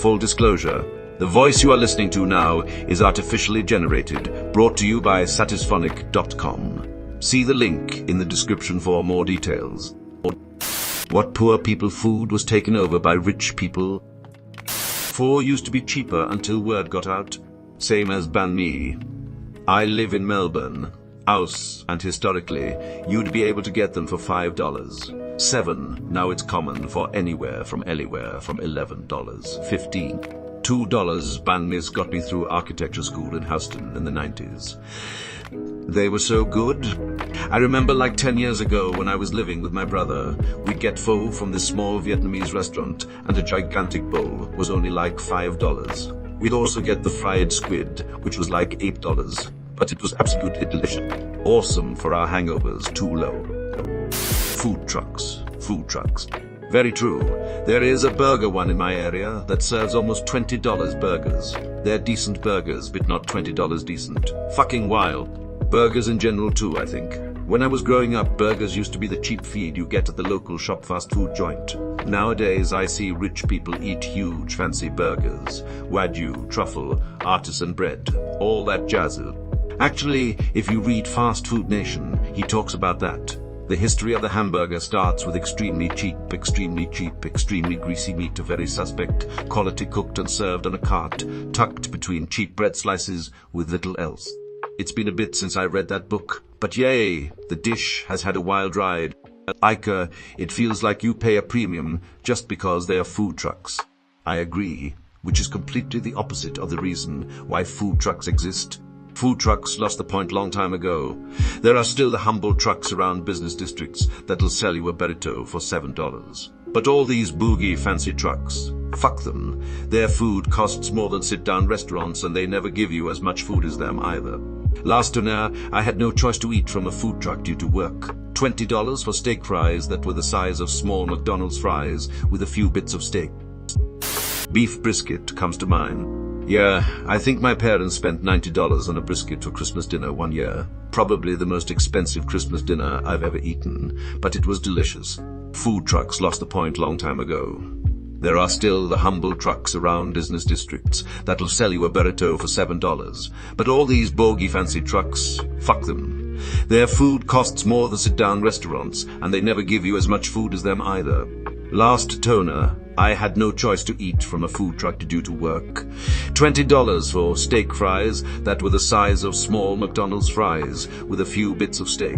Full disclosure, the voice you are listening to now is artificially generated, brought to you by satisphonic.com. See the link in the description for more details. What poor people food was taken over by rich people. Pho used to be cheaper until word got out. Same as banh mi. I live in Melbourne. House, and historically, you'd be able to get them for $5. 7. Now it's common for anywhere from $11, $15. $2 banh mi's got me through architecture school in Houston in the 90s. They were so good. I remember like 10 years ago when I was living with my brother, we'd get pho from this small Vietnamese restaurant and a gigantic bowl was only like $5. We'd also get the fried squid, which was like $8, but it was absolutely delicious. Awesome for our hangovers, too low. Food trucks. Very true. There is a burger one in my area that serves almost $20 burgers. They're decent burgers, but not $20 decent. Fucking wild. Burgers in general too, I think. When I was growing up, burgers used to be the cheap feed you get at the local shop fast food joint. Nowadays, I see rich people eat huge fancy burgers. Wagyu, truffle, artisan bread, all that jazz. Actually, if you read Fast Food Nation, he talks about that. The history of the hamburger starts with extremely cheap, extremely greasy meat of very suspect quality, cooked and served on a cart, tucked between cheap bread slices with little else. It's been a bit since I read that book, but yay, the dish has had a wild ride. Ica, it feels like you pay a premium just because they are food trucks. I agree, which is completely the opposite of the reason why food trucks exist. Food trucks lost the point long time ago. There are still the humble trucks around business districts that'll sell you a burrito for $7. But all these bougie fancy trucks, fuck them. Their food costs more than sit-down restaurants and they never give you as much food as them either. Last dinner, I had no choice to eat from a food truck due to work. $20 for steak fries that were the size of small McDonald's fries with a few bits of steak. Beef brisket comes to mind. Yeah, I think my parents spent $90 on a brisket for Christmas dinner one year. Probably the most expensive Christmas dinner I've ever eaten, but it was delicious. Food trucks lost the point long time ago. There are still the humble trucks around business districts that'll sell you a burrito for $7. But all these bogey fancy trucks, fuck them. Their food costs more than sit-down restaurants, and they never give you as much food as them either. Last toner, I had no choice to eat from a food truck due to work. $20 for steak fries that were the size of small McDonald's fries with a few bits of steak.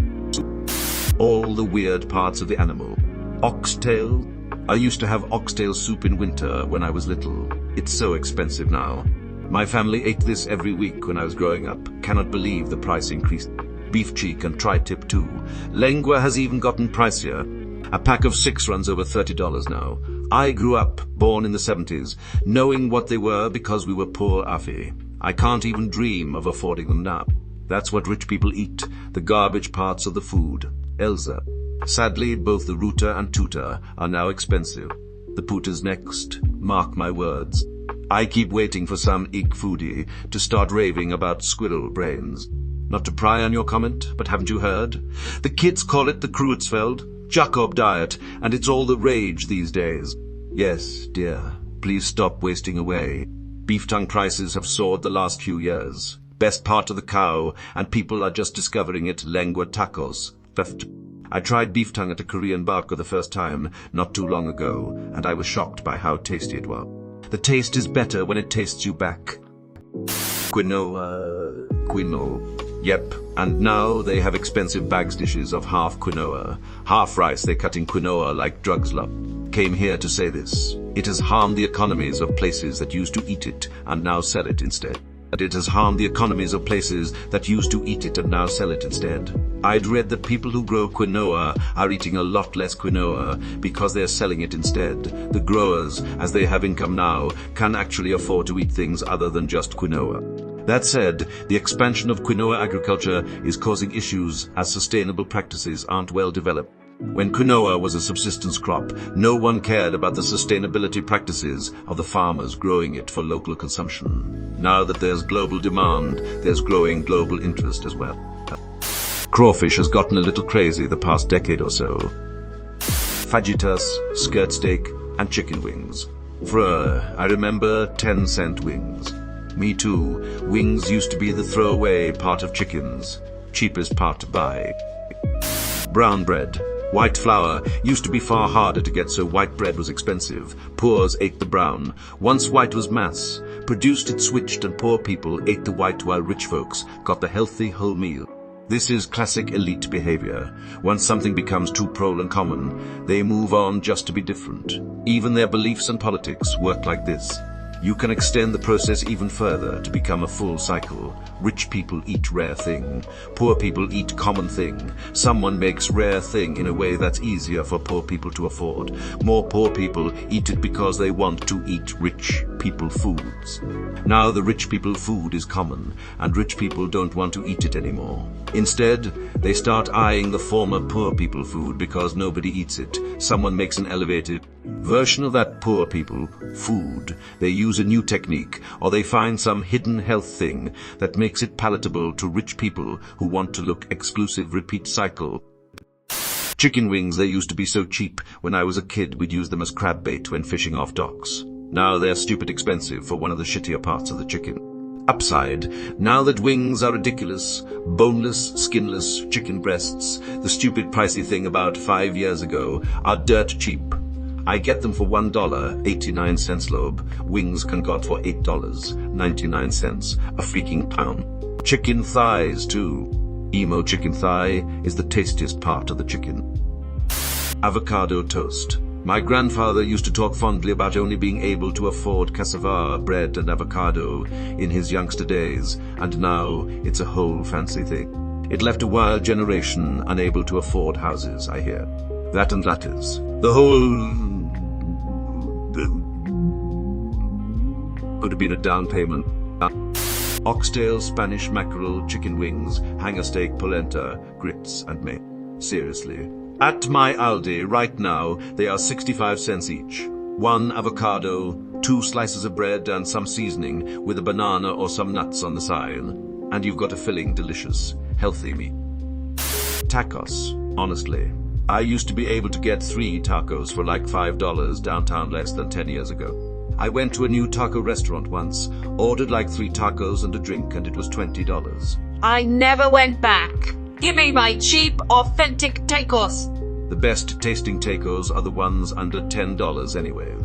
All the weird parts of the animal. Oxtail. I used to have oxtail soup in winter when I was little. It's so expensive now. My family ate this every week when I was growing up. Cannot believe the price increased. Beef cheek and tri-tip too. Lengua has even gotten pricier. A pack of 6 runs over $30 now. I grew up, born in the 70s, knowing what they were because we were poor afi. I can't even dream of affording them now. That's what rich people eat, the garbage parts of the food. Elsa. Sadly, both the Ruta and Tuta are now expensive. The Puta's next, mark my words. I keep waiting for some ig foodie to start raving about squirrel brains. Not to pry on your comment, but haven't you heard? The kids call it the Creutzfeldt Jacob diet, and it's all the rage these days. Yes, dear, please stop wasting away. Beef tongue prices have soared the last few years. Best part of the cow, and people are just discovering it. Lengua tacos. I tried beef tongue at a Korean barbecue the first time, not too long ago, and I was shocked by how tasty it was. The taste is better when it tastes you back. Quinoa. Yep, and now they have expensive bags dishes of half quinoa, half rice. They're cutting quinoa like drugs love. Came here to say this. It has harmed the economies of places that used to eat it and now sell it instead. It has harmed the economies of places that used to eat it and now sell it instead. I'd read that people who grow quinoa are eating a lot less quinoa because they're selling it instead. The growers, as they have income now, can actually afford to eat things other than just quinoa. That said, the expansion of quinoa agriculture is causing issues as sustainable practices aren't well developed. When quinoa was a subsistence crop, no one cared about the sustainability practices of the farmers growing it for local consumption. Now that there's global demand, there's growing global interest as well. Crawfish has gotten a little crazy the past decade or so. Fajitas, skirt steak, and chicken wings. I remember 10-cent wings. Me too. Wings used to be the throwaway part of chickens. Cheapest part to buy. Brown bread. White flour used to be far harder to get, so white bread was expensive. Poors ate the brown. Once white was mass produced, it switched, and poor people ate the white while rich folks got the healthy whole meal. This is classic elite behavior. Once something becomes too prole and common, they move on just to be different. Even their beliefs and politics work like this. You can extend the process even further to become a full cycle. Rich people eat rare thing. Poor people eat common thing. Someone makes rare thing in a way that's easier for poor people to afford. More poor people eat it because they want to eat rich people foods. Now the rich people food is common, and rich people don't want to eat it anymore. Instead, they start eyeing the former poor people food because nobody eats it. Someone makes an elevated version of that poor people food. They use a new technique, or they find some hidden health thing that makes it palatable to rich people who want to look exclusive. Repeat cycle. Chicken wings, they used to be so cheap. When I was a kid, we'd use them as crab bait when fishing off docks. Now they're stupid expensive for one of the shittier parts of the chicken. Upside, now that wings are ridiculous, boneless, skinless chicken breasts, the stupid pricey thing about 5 years ago, are dirt cheap. I get them for $1.89 lobe. Wings can got for $8.99, a freaking pound. Chicken thighs too. Emo chicken thigh is the tastiest part of the chicken. Avocado toast. My grandfather used to talk fondly about only being able to afford cassava, bread and avocado in his youngster days, and now it's a whole fancy thing. It left a wild generation unable to afford houses, I hear. That and lattes. The whole could have been a down payment. Oxtail, Spanish mackerel, chicken wings, hanger steak, polenta, grits and mayo. Seriously. At my Aldi right now, they are 65 cents each. 1 avocado, 2 slices of bread and some seasoning with a banana or some nuts on the side. And you've got a filling, delicious, healthy meat. Tacos, honestly. I used to be able to get 3 tacos for like $5 downtown less than 10 years ago. I went to a new taco restaurant once, ordered like 3 tacos and a drink, and it was $20. I never went back. Give me my cheap, authentic tacos. The best tasting tacos are the ones under $10 anyway.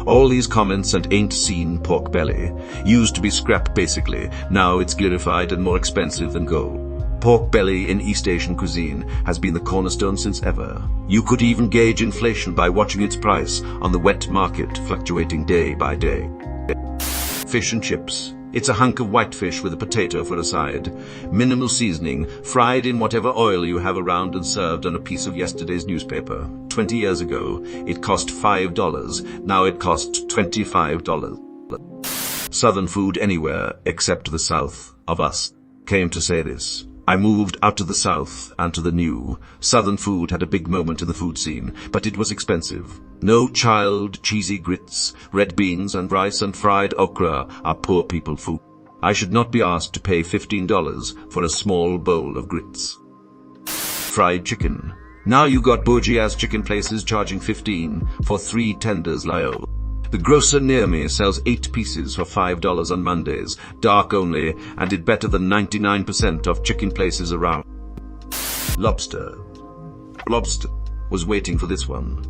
All these comments and ain't seen pork belly. Used to be scrap basically, now it's glorified and more expensive than gold. Pork belly in East Asian cuisine has been the cornerstone since ever. You could even gauge inflation by watching its price on the wet market fluctuating day by day. Fish and chips. It's a hunk of whitefish with a potato for a side. Minimal seasoning, fried in whatever oil you have around and served on a piece of yesterday's newspaper. 20 years ago, it cost $5. Now it costs $25. Southern food anywhere except the south of us came to say this. I moved out to the south and to the new. Southern food had a big moment in the food scene, but it was expensive. No child, cheesy grits, red beans and rice and fried okra are poor people food. I should not be asked to pay $15 for a small bowl of grits. Fried chicken. Now you got bougie-ass chicken places charging $15 for 3 tenders lyo. The grocer near me sells 8 pieces for $5 on Mondays, dark only, and did better than 99% of chicken places around. Lobster. Lobster was waiting for this one.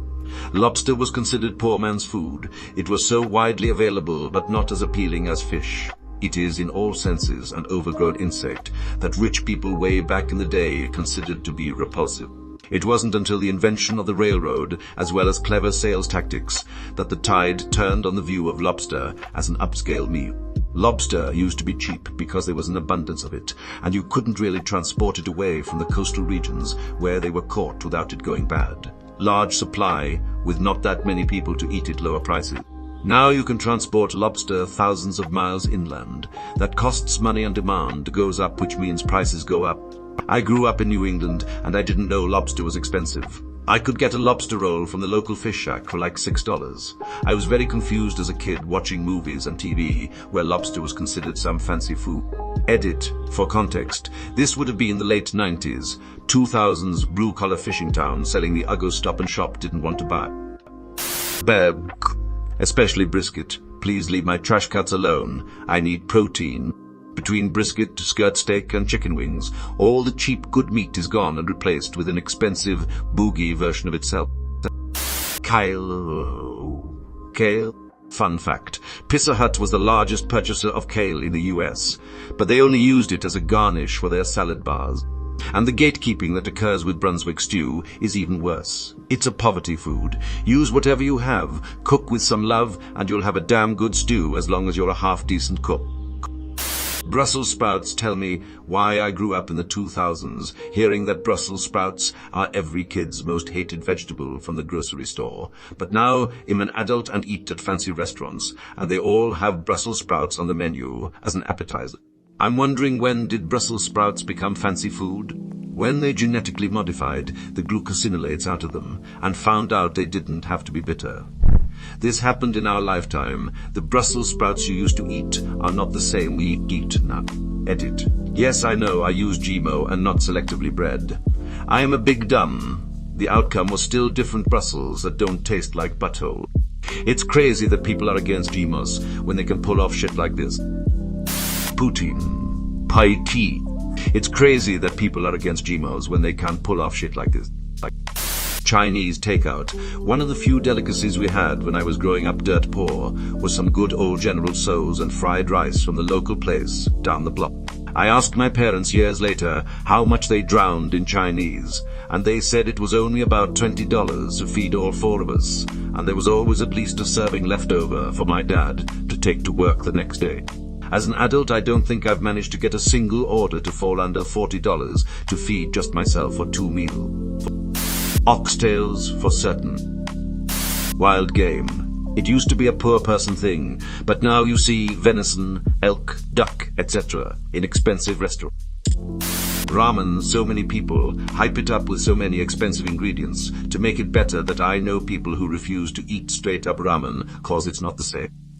Lobster was considered poor man's food. It was so widely available, but not as appealing as fish. It is in all senses an overgrown insect that rich people way back in the day considered to be repulsive. It wasn't until the invention of the railroad, as well as clever sales tactics, that the tide turned on the view of lobster as an upscale meal. Lobster used to be cheap because there was an abundance of it, and you couldn't really transport it away from the coastal regions where they were caught without it going bad. Large supply, with not that many people to eat it, lower prices. Now you can transport lobster thousands of miles inland. That costs money, and demand goes up, which means prices go up. I grew up in New England, and I didn't know lobster was expensive. I could get a lobster roll from the local fish shack for like $6. I was very confused as a kid watching movies and TV where lobster was considered some fancy food. Edit, for context, this would have been the late 90s, 2000s blue-collar fishing town selling the Uggo Stop and Shop didn't want to buy. Especially brisket. Please leave my trash cuts alone. I need protein. Between brisket, skirt steak, and chicken wings, all the cheap good meat is gone and replaced with an expensive boogie version of itself. Kale? Fun fact, Pizza Hut was the largest purchaser of kale in the US, but they only used it as a garnish for their salad bars. And the gatekeeping that occurs with Brunswick stew is even worse. It's a poverty food. Use whatever you have, cook with some love, and you'll have a damn good stew as long as you're a half-decent cook. Brussels sprouts tell me why I grew up in the 2000s, hearing that Brussels sprouts are every kid's most hated vegetable from the grocery store. But now I'm an adult and eat at fancy restaurants, and they all have Brussels sprouts on the menu as an appetizer. I'm wondering, when did Brussels sprouts become fancy food? When they genetically modified the glucosinolates out of them and found out they didn't have to be bitter. This happened in our lifetime. The Brussels sprouts you used to eat are not the same we eat now. Edit. Yes, I know I use GMO and not selectively bred. I am a big dumb. The outcome was still different Brussels that don't taste like butthole. It's crazy that people are against GMOs when they can pull off shit like this. Poutine. Paiti. It's crazy that people are against GMOs when they can't pull off shit like this. Chinese takeout. One of the few delicacies we had when I was growing up dirt poor was some good old General Tso's and fried rice from the local place down the block. I asked my parents years later how much they drowned in Chinese, and they said it was only about $20 to feed all four of us, and there was always at least a serving left over for my dad to take to work the next day. As an adult, I don't think I've managed to get a single order to fall under $40 to feed just myself for 2 meals. Oxtails for certain. Wild game. It used to be a poor person thing, but now you see venison, elk, duck, etc. in expensive restaurants. Ramen, so many people hype it up with so many expensive ingredients to make it better that I know people who refuse to eat straight up ramen cause it's not the same.